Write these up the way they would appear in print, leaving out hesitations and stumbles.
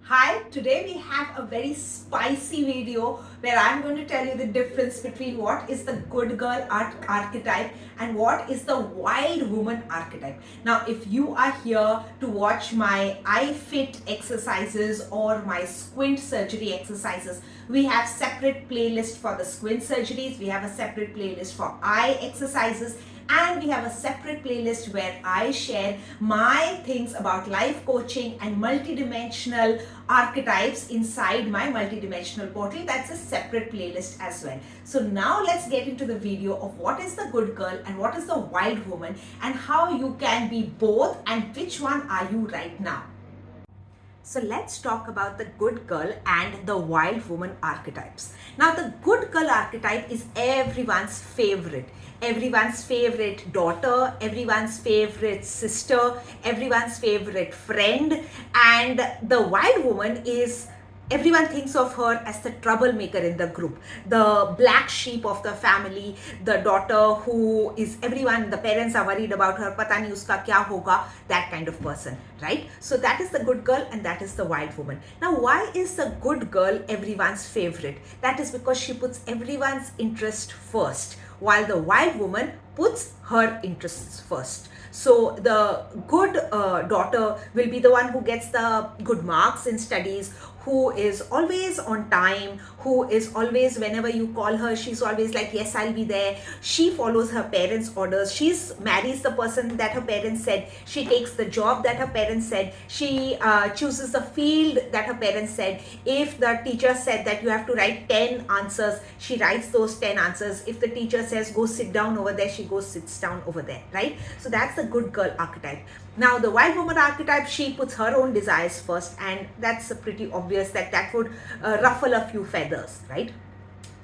Hi, today we have a very spicy video where I'm going to tell you the difference between what is the good girl archetype and what is the wild woman archetype. Now, if you are here to watch my eye fit exercises or my squint surgery exercises, we have separate playlist for the squint surgeries, we have a separate playlist for eye exercises, and we have a separate playlist where I share my things about life coaching and multidimensional archetypes inside my multidimensional portal. That's a separate playlist as well. So now let's get into the video of what is the good girl and what is the wild woman and how you can be both and which one are you right now. So let's talk about the good girl and the wild woman archetypes. Now the good girl archetype is everyone's favorite. Everyone's favorite daughter, everyone's favorite sister, everyone's favorite friend. And the wild woman is everyone thinks of her as the troublemaker in the group, the black sheep of the family, the daughter who is everyone, the parents are worried about her, pata nahi uska kya hoga, that kind of person, right? So that is the good girl and that is the wild woman. Now, why is the good girl everyone's favorite? That is because she puts everyone's interest first, while the wild woman puts her interests first. So the good daughter will be the one who gets the good marks in studies, who is always on time, who is always, whenever you call her, she's always like, yes, I'll be there. She follows her parents' orders. She marries the person that her parents said. She takes the job that her parents said. She chooses the field that her parents said. If the teacher said that you have to write 10 answers, she writes those 10 answers. If the teacher says, go sit down over there, she goes sits down over there, right? So that's the good girl archetype. Now the wild woman archetype, she puts her own desires first, and that's pretty obvious that would ruffle a few feathers, right?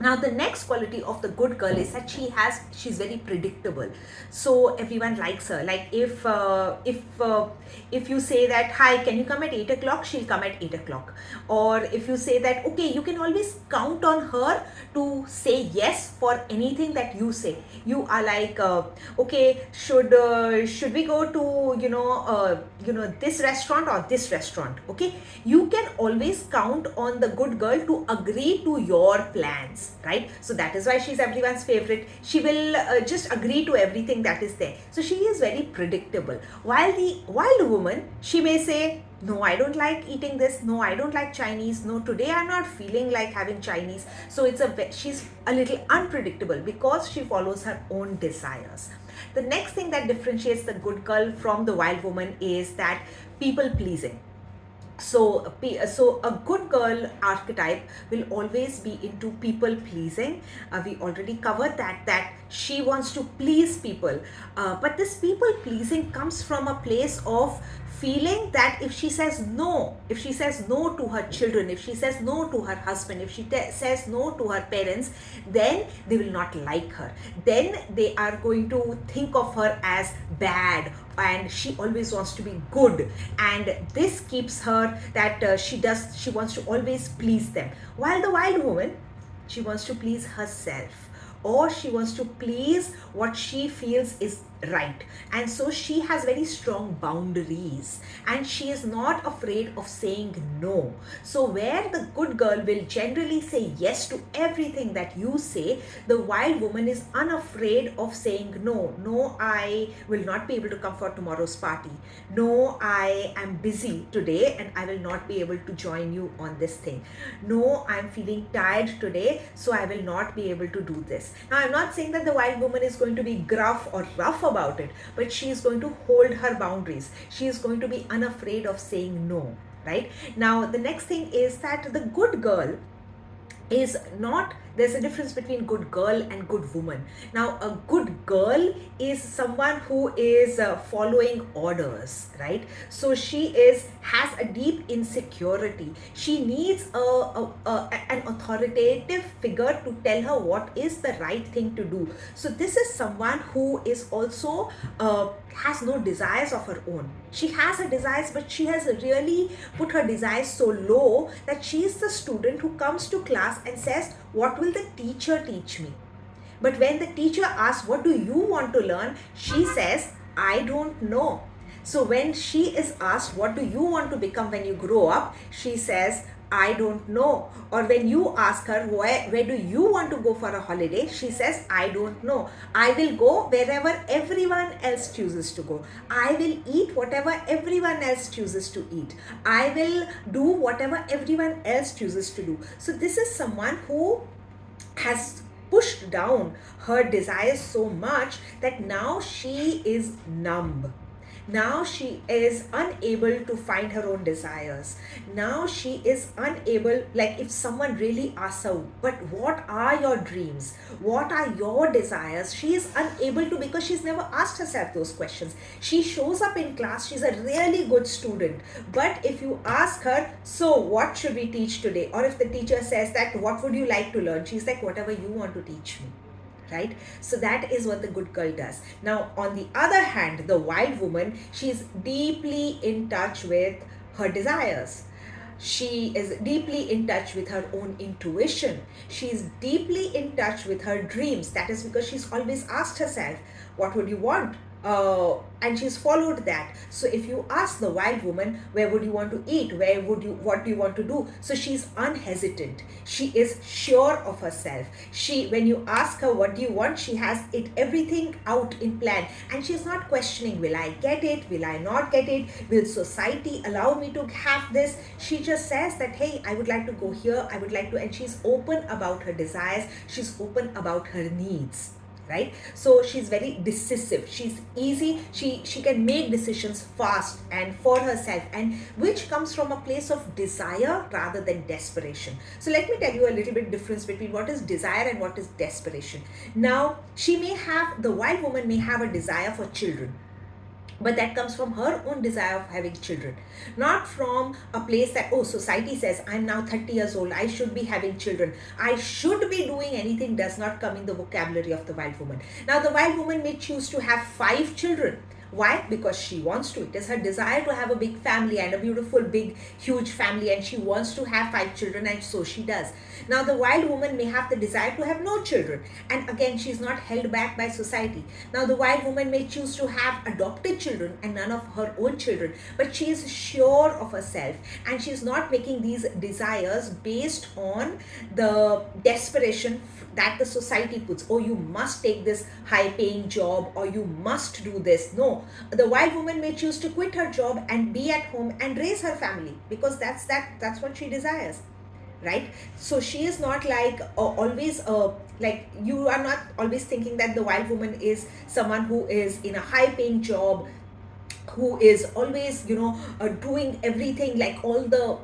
Now the next quality of the good girl is that she's very predictable. So everyone likes her. Like if you say that, hi, can you come at 8 o'clock? She'll come at 8 o'clock. Or if you say that, okay, you can always count on her to say yes for anything that you say. You are like, okay, should we go to this restaurant or this restaurant? Okay, you can always count on the good girl to agree to your plans. Right? So that is why she's everyone's favorite. She will just agree to everything that is there. So she is very predictable. While the wild woman, she may say, no, I don't like eating this. No, I don't like Chinese. No, today I'm not feeling like having Chinese. So she's a little unpredictable because she follows her own desires. The next thing that differentiates the good girl from the wild woman is that people pleasing. So a good girl archetype will always be into people pleasing. We already covered that she wants to please people, but this people pleasing comes from a place of feeling that if she says no to her children, if she says no to her husband, if she says no to her parents, then they will not like her. Then they are going to think of her as bad, and she always wants to be good, and this keeps her that she wants to always please them. While the wild woman, she wants to please herself, or she wants to please what she feels is right, and so she has very strong boundaries and she is not afraid of saying no. So where the good girl will generally say yes to everything that you say, the wild woman is unafraid of saying no. No, I will not be able to come for tomorrow's party. No, I am busy today and I will not be able to join you on this thing. No, I'm feeling tired today, so I will not be able to do this. Now I'm not saying that the wild woman is going to be gruff or rough about it, but she is going to hold her boundaries. She is going to be unafraid of saying no, right? Now the next thing is that the good girl is not, there's a difference between good girl and good woman. Now a good girl is someone who is following orders, right? So she has a deep insecurity. She needs an authoritative figure to tell her what is the right thing to do. So this is someone who is also has no desires of her own. She has her desires, but she has really put her desires so low that she is the student who comes to class and says, what will the teacher teach me? But when the teacher asks, what do you want to learn? She says, I don't know. So when she is asked, what do you want to become when you grow up? She says, I don't know. Or when you ask her, where do you want to go for a holiday? She says, I don't know. I will go wherever everyone else chooses to go. I will eat whatever everyone else chooses to eat. I will do whatever everyone else chooses to do. So this is someone who has pushed down her desires so much that now she is numb. Now she is unable to find her own desires. Now she is unable, like if someone really asks her, but what are your dreams? What are your desires? She is unable to, because she's never asked herself those questions. She shows up in class, she's a really good student. But if you ask her, so what should we teach today? Or if the teacher says that, what would you like to learn? She's like, whatever you want to teach me. Right? So that is what the good girl does. Now, on the other hand, the wild woman, she's deeply in touch with her desires. She is deeply in touch with her own intuition. She is deeply in touch with her dreams. That is because she's always asked herself, what would you want? And she's followed that. So if you ask the wild woman, where would you want to eat? What do you want to do? So she's unhesitant. She is sure of herself. When you ask her, what do you want? She has everything out in plan. And she's not questioning, will I get it? Will I not get it? Will society allow me to have this? She just says that, hey, I would like to go here. I would like to, and she's open about her desires. She's open about her needs. Right? So she's very decisive. She's easy. She can make decisions fast and for herself, and which comes from a place of desire rather than desperation. So let me tell you a little bit difference between what is desire and what is desperation. Now, the wild woman may have a desire for children, but that comes from her own desire of having children, not from a place that, oh, society says I'm now 30 years old, I should be having children, I should be doing anything, does not come in the vocabulary of the wild woman. Now, the wild woman may choose to have 5 children. Why? Because she wants to. It is her desire to have a big family, and a beautiful, big, huge family, and she wants to have 5 children, and so she does. Now, the wild woman may have the desire to have no children, and again, she's not held back by society. Now, the wild woman may choose to have adopted children and none of her own children, but she is sure of herself, and she's not making these desires based on the desperation that the society puts. Oh, you must take this high paying job, or you must do this. No, the wild woman may choose to quit her job and be at home and raise her family, because that's what she desires. Right? So she is not like always like, you are not always thinking that the wild woman is someone who is in a high paying job, who is always doing everything, like all the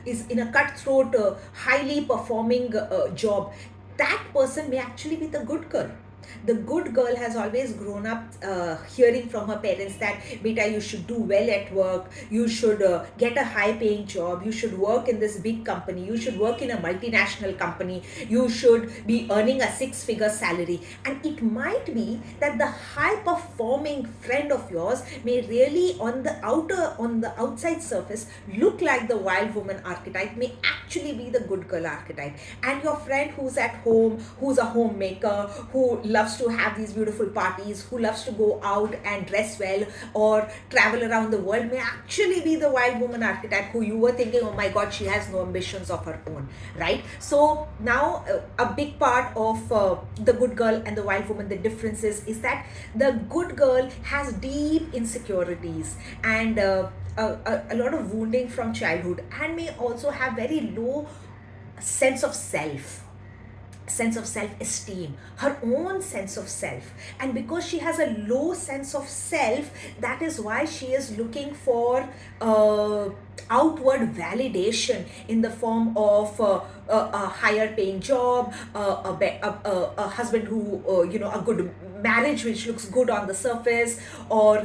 is in a cutthroat highly performing job. That person may actually be the good girl. The good girl has always grown up hearing from her parents that, beta, you should do well at work, you should get a high paying job, you should work in this big company, you should work in a multinational company, you should be earning a 6-figure salary. And it might be that the high performing friend of yours may really on the outside surface look like the wild woman archetype, may actually be the good girl archetype. And your friend who's at home, who's a homemaker, who loves to have these beautiful parties, who loves to go out and dress well or travel around the world, may actually be the wild woman archetype, who you were thinking, oh my god, she has no ambitions of her own. Right? So now a big part of the good girl and the wild woman, the differences is that the good girl has deep insecurities and a lot of wounding from childhood, and may also have very low sense of self-esteem, her own sense of self. And because she has a low sense of self, that is why she is looking for outward validation in the form of a higher paying job, a husband who a good marriage which looks good on the surface, or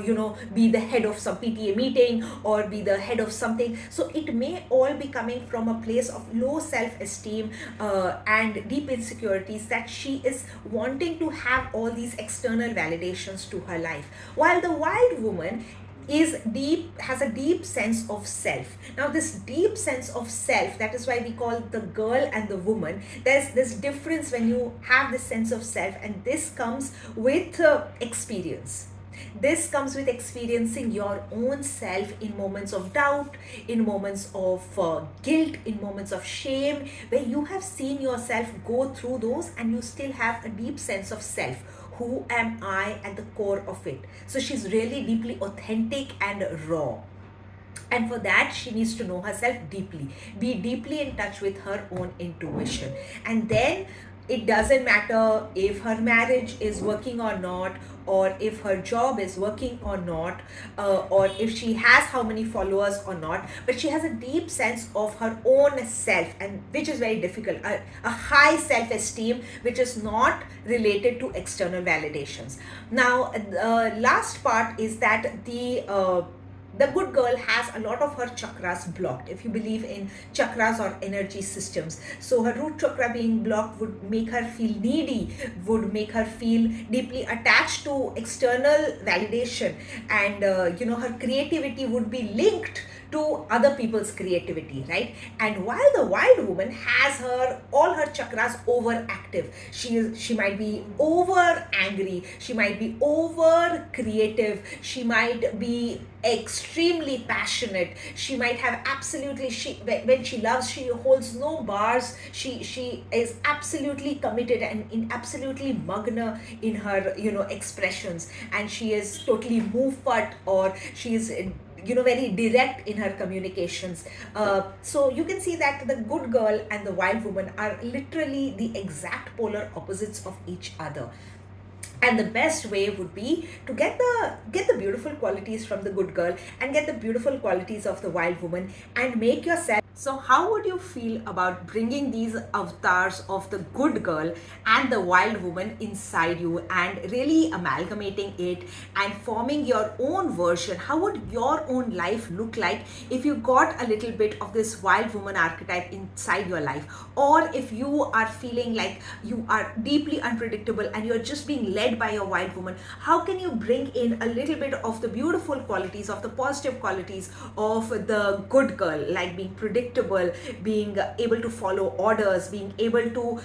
be the head of some PTA meeting, or be the head of something. So it may all be coming from a place of low self-esteem and deep insecurities, that she is wanting to have all these external validations to her life, while the wild woman has a deep sense of self. Now this deep sense of self, that is why we call the girl and the woman. There's this difference when you have this sense of self, and this comes with experience. This comes with experiencing your own self in moments of doubt, in moments of guilt, in moments of shame, where you have seen yourself go through those and you still have a deep sense of self. Who am I at the core of it? So she's really deeply authentic and raw. And for that, she needs to know herself deeply, be deeply in touch with her own intuition. And then it doesn't matter if her marriage is working or not, or if her job is working or not, or if she has how many followers or not, but she has a deep sense of her own self, and which is very difficult, a high self-esteem which is not related to external validations. Now, last part is that the good girl has a lot of her chakras blocked, if you believe in chakras or energy systems. So her root chakra being blocked would make her feel needy, would make her feel deeply attached to external validation, and her creativity would be linked to other people's creativity, right? And while the wild woman has all her chakras overactive, she might be over angry, she might be over creative, she might be extremely passionate, she might have absolutely, when she loves, she holds no bars, she is absolutely committed and in absolutely magna in her expressions, and she is totally mufat, or she is very direct in her communications. So you can see that the good girl and the wild woman are literally the exact polar opposites of each other. And the best way would be to get the beautiful qualities from the good girl and get the beautiful qualities of the wild woman and make yourself. So how would you feel about bringing these avatars of the good girl and the wild woman inside you and really amalgamating it and forming your own version? How would your own life look like if you got a little bit of this wild woman archetype inside your life? Or if you are feeling like you are deeply unpredictable and you're just being led by your wild woman, how can you bring in a little bit of the beautiful qualities, of the positive qualities of the good girl, like being predictable, being able to follow orders, being able to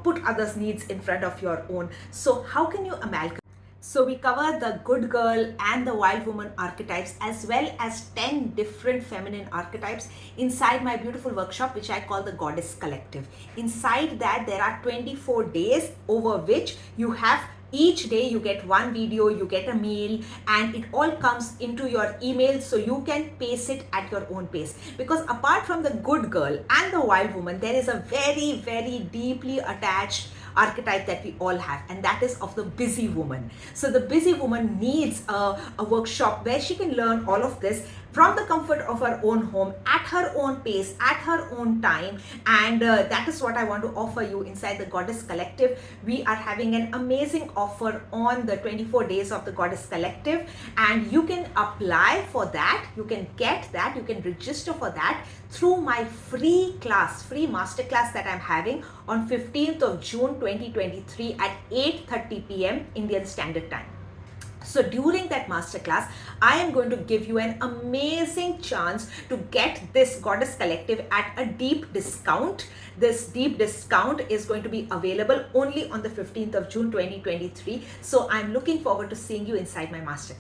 put others' needs in front of your own? So how can you amalgamate? So we cover the good girl and the wild woman archetypes, as well as 10 different feminine archetypes inside my beautiful workshop, which I call the Goddess Collective. Inside that, there are 24 days over which you have each day you get one video, you get a meal, and it all comes into your email, so you can pace it at your own pace. Because apart from the good girl and the wild woman, there is a very, very deeply attached archetype that we all have, and that is of the busy woman. So the busy woman needs a workshop where she can learn all of this from the comfort of her own home, at her own pace, at her own time. And that is what I want to offer you inside the Goddess Collective. We are having an amazing offer on the 24 days of the Goddess Collective, and you can apply for that, you can get that, you can register for that through my free masterclass that I'm having on 15th of June 2023 at 8:30 p.m. Indian Standard Time. So during that masterclass, I am going to give you an amazing chance to get this Goddess Collective at a deep discount. This deep discount is going to be available only on the 15th of June 2023. So I'm looking forward to seeing you inside my masterclass.